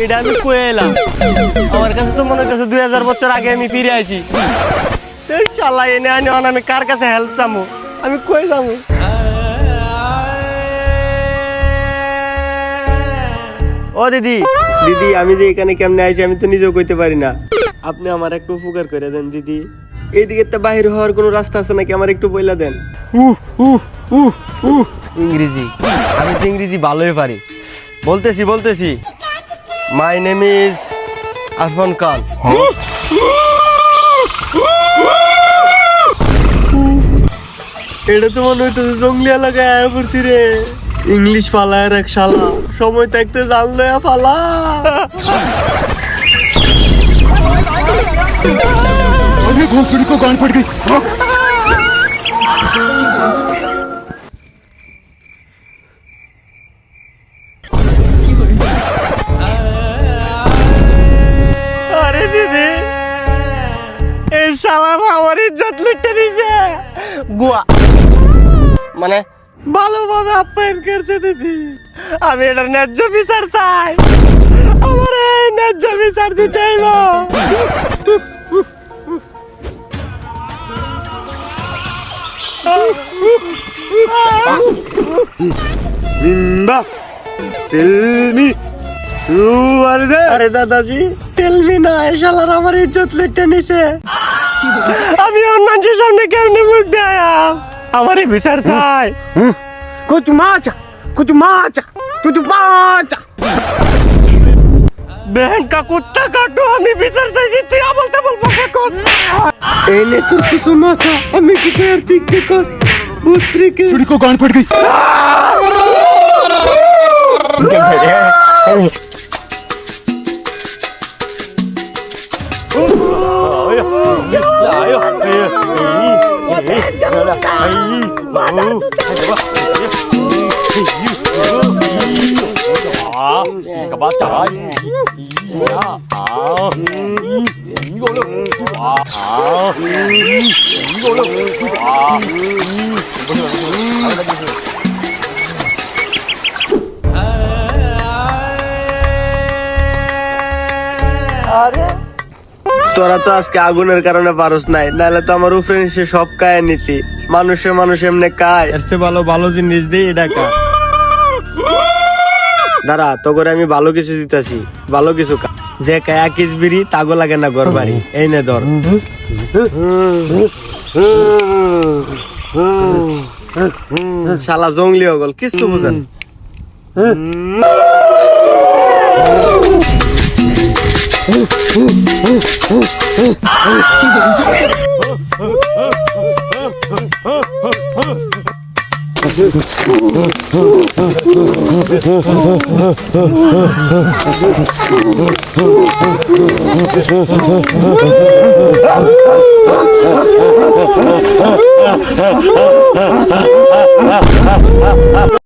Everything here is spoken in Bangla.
এটা আমি কয়ে এলাম, আমার কাছে তো মনে হচ্ছে 2000 বছর আগে আমি ফিরে আইছি। এই শালা এনে আনি আমি কার কাছে হেল্প চামু, আমি কই যাবো? ও দিদি, দিদি আমি যে এখানে কেমনে আইছি আমি তো নিজেও কইতে পারি না, আপনি আমার একটু উপকার করে দেন দিদি। এইদিকে তো বাহির হওয়ার কোনো রাস্তা আছে নাকি, আমার একটু বইলা দেন। ইংরেজি, আমি তো ইংরেজি ভালোই পারি। বলতেছি মাই নেম ইজ আরফান খান। এটা তো মনে হইতেছে জঙ্গলি এলাকায় আয়া পড়ছি রে। ইংলিশ পালায়ের এক শালা, সময় থাকতে জানলে পালা। घोंसड़ी को गांड पड़ गई। আরে দিদি, এই শালা আমার ইজ্জত লিখতে দিছে। গোয়া মানে ভালোভাবে আপ্যায়ন করছে দিদি। আমি এটার ন্যায্য বিচার চাই, আমার এই ন্যায্য বিচার দিতে হইব। আরে দাদাজি, টেলমি না, এই শালার আমার ইজ্জত লিখতে নিছে। আমি অন্য মানুষের সামনে কেমনে মুখ দেয়? আমার বিচার চাই। कुछ माचा तू पाचा। बहन का कुत्ता काटो, আমি বিচার চাইছি, তুই আমল তামল বকা কস। এই নে তোর কিছু মাছা, আমি কি কর ঠিক কে কস বুসরি কে छुरी को गांड पड़ गई। তোরা তো আজকে আগুনের কারণে পারস নাই, নাহলে তো আমার উপরে নিচে সব কায় নিতি। মানুষে এমনি কায়, এর চেয়ে ভালো ভালো জিনিস দিই এটা কা। দাঁড়া, তো করে আমি ভালো কিছু দিতেছি, ভালো কিছু কা। যে কায়া কিস বিড়ি তাগো লাগে না ঘর বাড়ি। এই নে ধর। শালা জঙ্গলি হগল, কিচ্ছু বুঝেন।